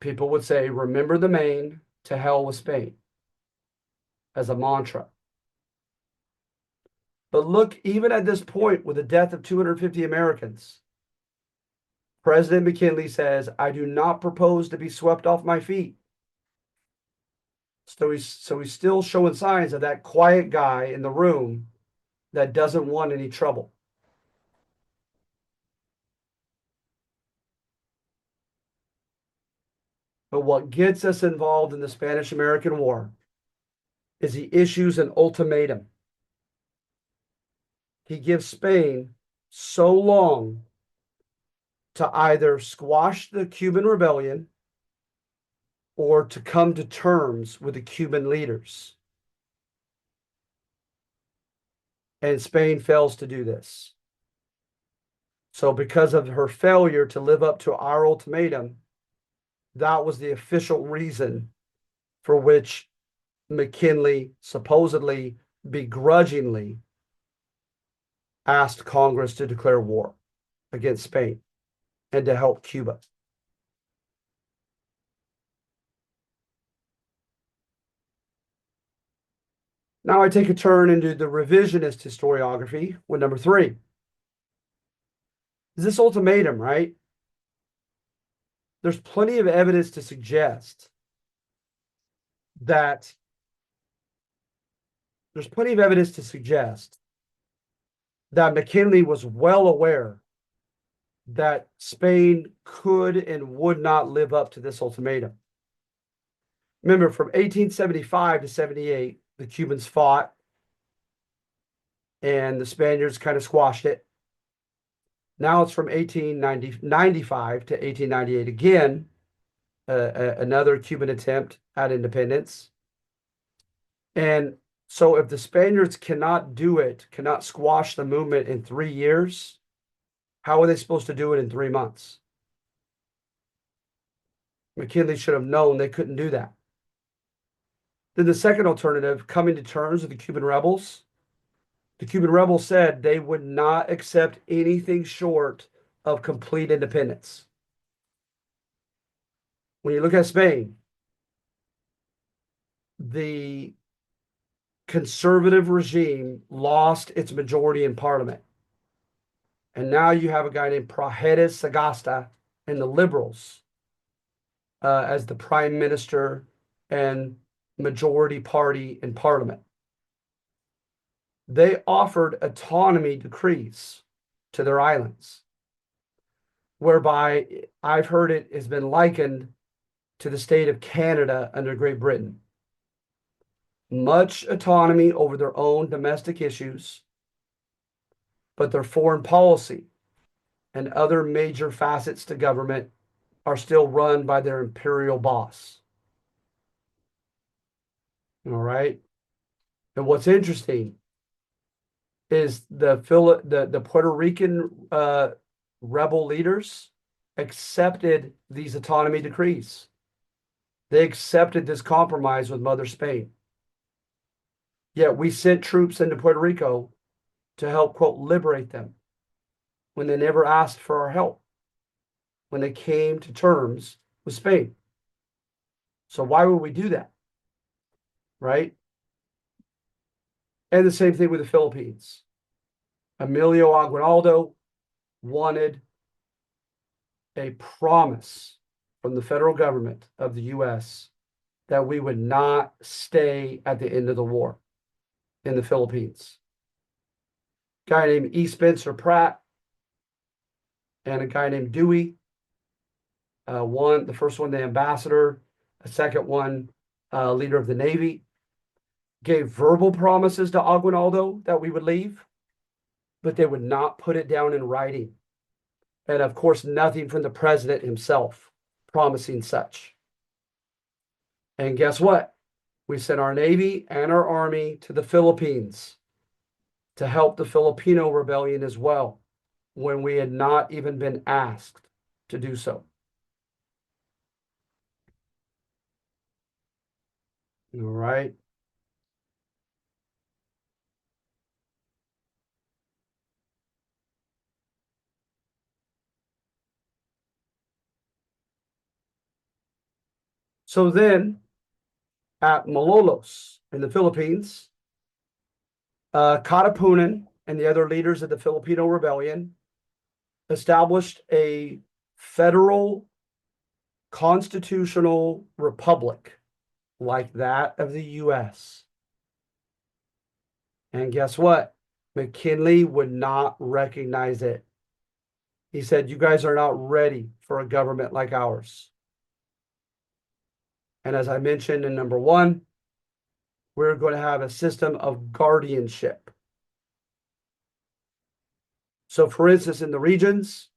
people would say, remember the Maine, to hell with Spain, as a mantra. But look, even at this point, with the death of 250 Americans, President McKinley says, I do not propose to be swept off my feet. So he's still showing signs of that quiet guy in the room that doesn't want any trouble. But what gets us involved in the Spanish-American War is he issues an ultimatum. He gives Spain so long to either squash the Cuban rebellion or to come to terms with the Cuban leaders. And Spain fails to do this. So because of her failure to live up to our ultimatum, that was the official reason for which McKinley supposedly begrudgingly asked Congress to declare war against Spain and to help Cuba. Now I take a turn into the revisionist historiography with number 3. This ultimatum, right? There's plenty of evidence to suggest that McKinley was well aware that Spain could and would not live up to this ultimatum. Remember, from 1875 to 78, the Cubans fought and the Spaniards kind of squashed it. Now it's from 1895 to 1898 again, another Cuban attempt at independence. And so if the Spaniards cannot squash the movement in 3 years, how are they supposed to do it in 3 months? McKinley should have known they couldn't do that. Then the second alternative, coming to terms with the Cuban rebels. The Cuban rebels said they would not accept anything short of complete independence. When you look at Spain, the conservative regime lost its majority in parliament. And now you have a guy named Prajedes Sagasta and the liberals as the prime minister and majority party in parliament. They offered autonomy decrees to their islands, whereby I've heard it has been likened to the state of Canada under Great Britain. Much autonomy over their own domestic issues, but their foreign policy and other major facets to government are still run by their imperial boss. All right. And what's interesting is the Puerto Rican rebel leaders accepted these autonomy decrees. They accepted this compromise with Mother Spain. Yet we sent troops into Puerto Rico to help, quote, liberate them when they never asked for our help, when they came to terms with Spain. So why would we do that? Right? And the same thing with the Philippines. Emilio Aguinaldo wanted a promise from the federal government of the US that we would not stay at the end of the war in the Philippines. A guy named E. Spencer Pratt and a guy named Dewey, the first one, the ambassador, the second one, leader of the Navy, gave verbal promises to Aguinaldo that we would leave, but they would not put it down in writing. And of course, nothing from the president himself promising such. And guess what? We sent our Navy and our Army to the Philippines to help the Filipino rebellion as well, when we had not even been asked to do so. All right. So then at Malolos in the Philippines, Katipunan and the other leaders of the Filipino rebellion established a federal constitutional republic like that of the US. And guess what? McKinley would not recognize it. He said, "You guys are not ready for a government like ours." And as I mentioned in number one, we're going to have a system of guardianship. So, for instance, in the regions,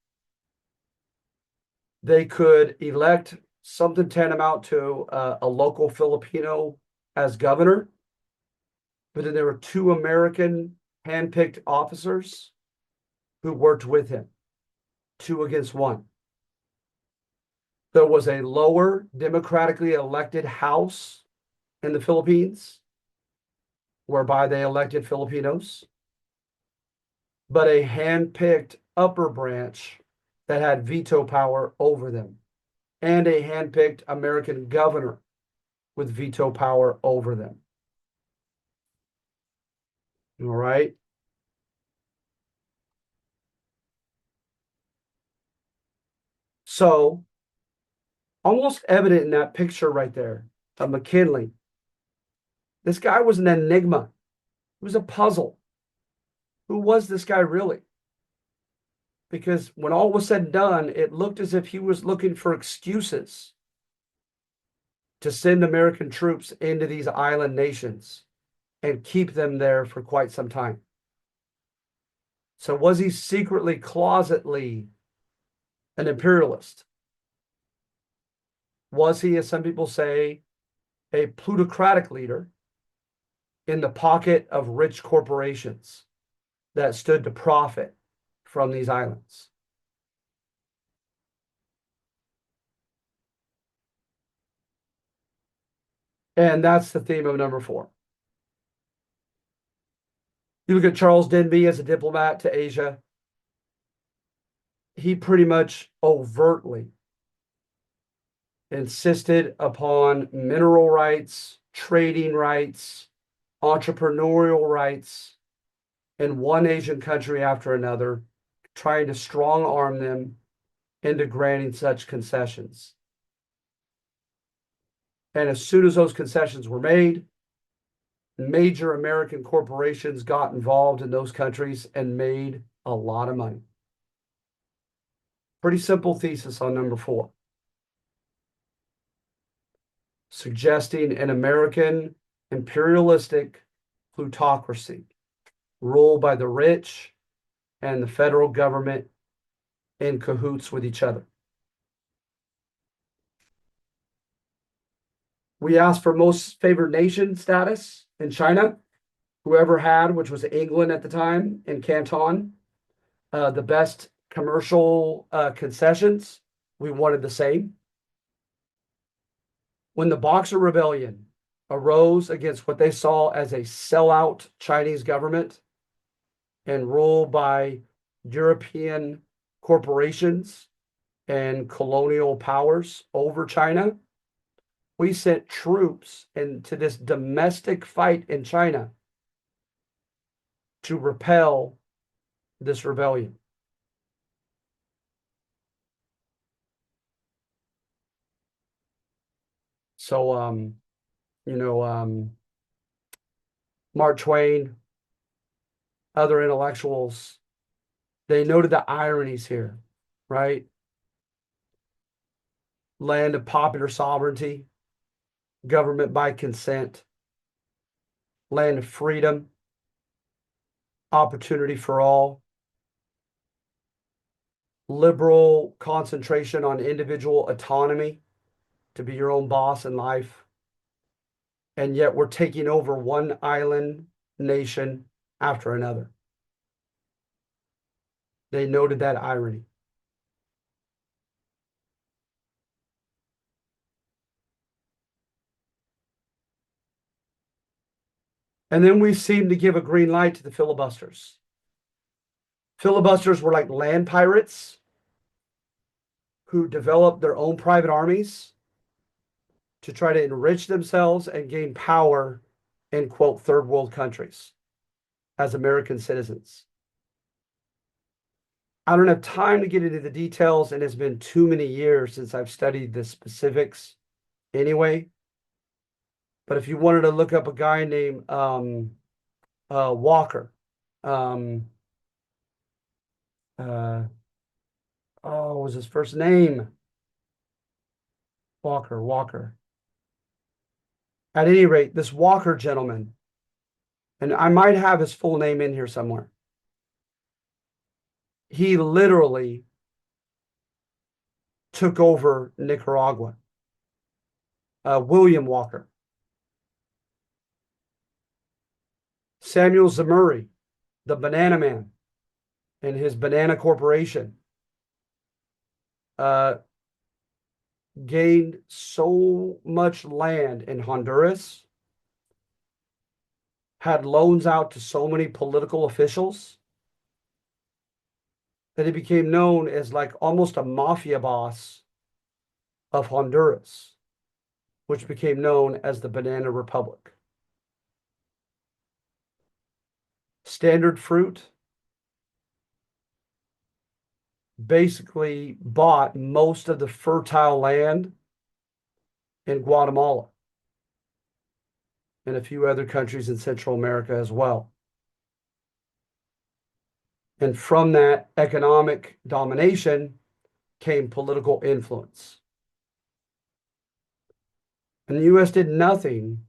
they could elect something tantamount to a local Filipino as governor, but then there were two American handpicked officers who worked with him, 2 against 1. There was a lower democratically elected House in the Philippines, whereby they elected Filipinos, but a hand-picked upper branch that had veto power over them, and a hand-picked American governor with veto power over them. All right. So, almost evident in that picture right there of McKinley, this guy was an enigma. It was a puzzle. Who was this guy really? Because when all was said and done, it looked as if he was looking for excuses to send American troops into these island nations and keep them there for quite some time. So was he secretly, closetly an imperialist? Was he, as some people say, a plutocratic leader in the pocket of rich corporations that stood to profit from these islands? And that's the theme of number 4. You look at Charles Denby as a diplomat to Asia. He pretty much overtly insisted upon mineral rights, trading rights, entrepreneurial rights in one Asian country after another, trying to strong arm them into granting such concessions. And as soon as those concessions were made, major American corporations got involved in those countries and made a lot of money. Pretty simple thesis on number 4. Suggesting an American imperialistic plutocracy ruled by the rich and the federal government in cahoots with each other. We asked for most favored nation status in China. whoever had, which was England at the time in Canton, the best commercial concessions. We wanted the same. When the Boxer Rebellion arose against what they saw as a sellout Chinese government and ruled by European corporations and colonial powers over China, we sent troops into this domestic fight in China to repel this rebellion. So, you know, Mark Twain, other intellectuals, they noted the ironies here, right? Land of popular sovereignty, government by consent, land of freedom, opportunity for all, liberal concentration on individual autonomy to be your own boss in life. And yet we're taking over one island nation after another. They noted that irony. And then we seem to give a green light to the filibusters. Filibusters were like land pirates who developed their own private armies to try to enrich themselves and gain power in, quote, third world countries as American citizens. I don't have time to get into the details, and it's been too many years since I've studied the specifics anyway. But if you wanted to look up a guy named Walker, um, what was his first name? Walker. At any rate, this Walker gentleman, and I might have his full name in here somewhere. He literally took over Nicaragua. William Walker. Samuel Zemurray, the Banana Man, and his Banana Corporation gained so much land in Honduras, had loans out to so many political officials that he became known as like almost a mafia boss of Honduras, which became known as the Banana Republic. Standard Fruit basically bought most of the fertile land in Guatemala and a few other countries in Central America as well. And from that economic domination came political influence. And the US did nothing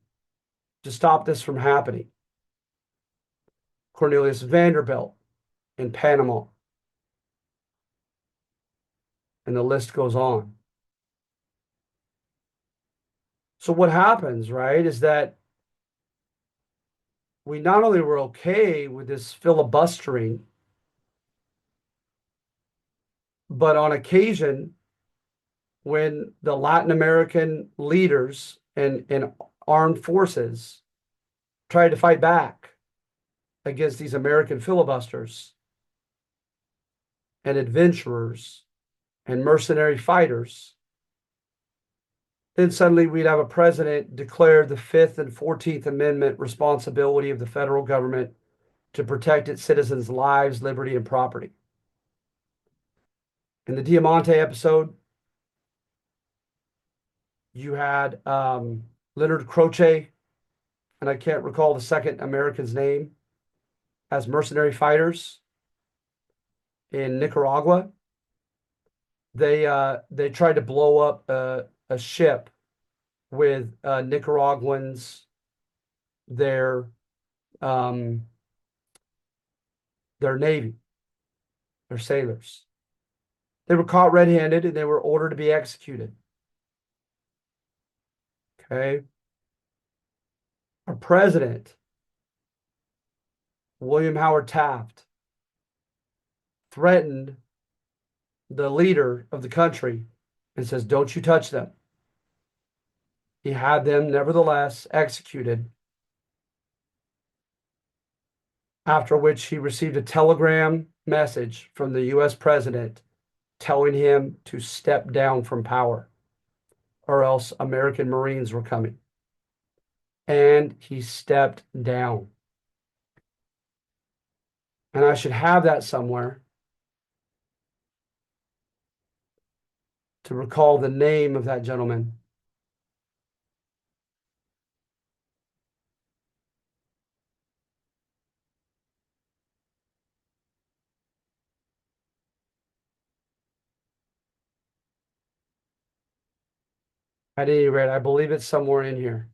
to stop this from happening. Cornelius Vanderbilt in Panama. And the list goes on. So what happens, right, is that we not only were okay with this filibustering, but on occasion, when the Latin American leaders and armed forces tried to fight back against these American filibusters and adventurers and mercenary fighters, then suddenly we'd have a president declare the Fifth and 14th Amendment responsibility of the federal government to protect its citizens' lives, liberty, and property. In the Diamante episode, you had Leonard Croce, and I can't recall the second American's name, as mercenary fighters in Nicaragua. They tried to blow up a ship with Nicaraguans, their navy, their sailors. They were caught red-handed and they were ordered to be executed. Okay. Our president William Howard Taft threatened the leader of the country and says, "Don't you touch them." He had them nevertheless executed, after which he received a telegram message from the US president telling him to step down from power or else American Marines were coming. And he stepped down. And I should have that somewhere to recall the name of that gentleman. At any rate, I believe it's somewhere in here.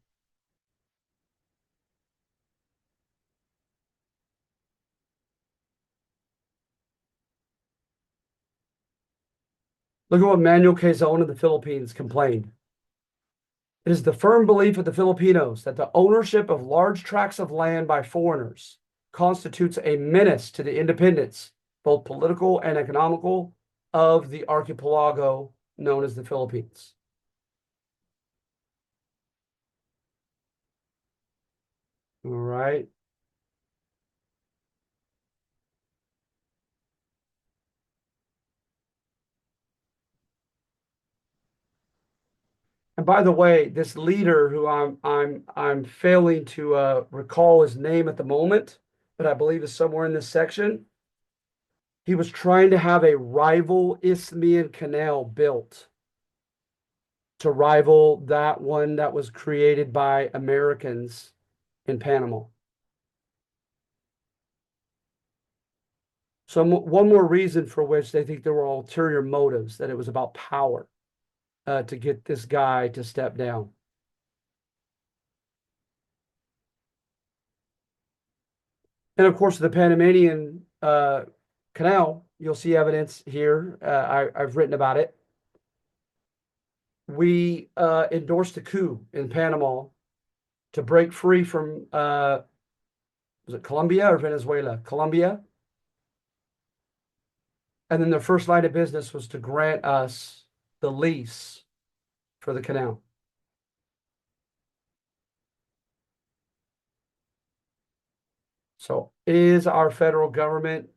Look at what Manuel Quezon in the Philippines complained. It is the firm belief of the Filipinos that the ownership of large tracts of land by foreigners constitutes a menace to the independence, both political and economical, of the archipelago known as the Philippines. All right. And by the way, this leader who I'm failing to recall his name at the moment, but I believe is somewhere in this section. He was trying to have a rival Isthmian canal built to rival that one that was created by Americans in Panama. So one more reason for which they think there were ulterior motives, that it was about power to get this guy to step down. And of course, the Panamanian Canal, you'll see evidence here. I've written about it. We endorsed a coup in Panama to break free from, was it Colombia or Venezuela? Colombia. And then their first line of business was to grant us the lease for the canal. So is our federal government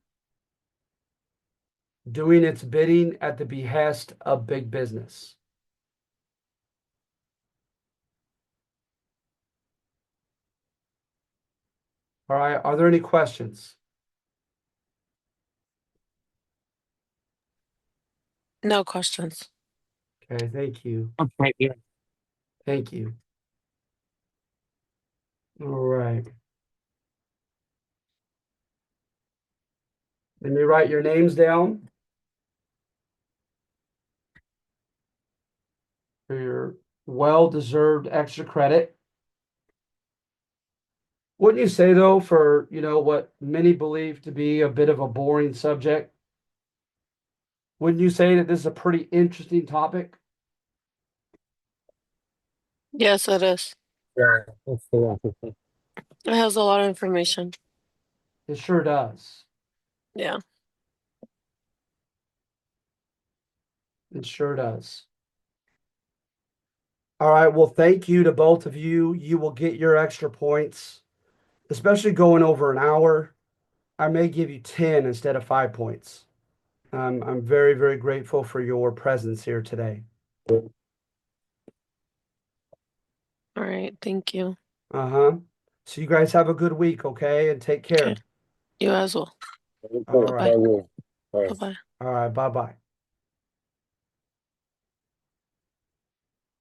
doing its bidding at the behest of big business? All right. Are there any questions? No questions. Okay. Thank you. Okay, yeah. Thank you. All right. Let me write your names down for your well-deserved extra credit. Wouldn't you say, though, for, what many believe to be a bit of a boring subject, wouldn't you say that this is a pretty interesting topic? Yes, it is. Yeah, that's the one. It has a lot of information. It sure does. Yeah. It sure does. All right. Well, thank you to both of you. You will get your extra points, especially going over an hour. I may give you 10 instead of 5 points. I'm very, very grateful for your presence here today. All right. Thank you. Uh-huh. So you guys have a good week, okay? And take Okay. care. You as well. All Bye-bye. right. Bye. Bye-bye. All right. Bye-bye.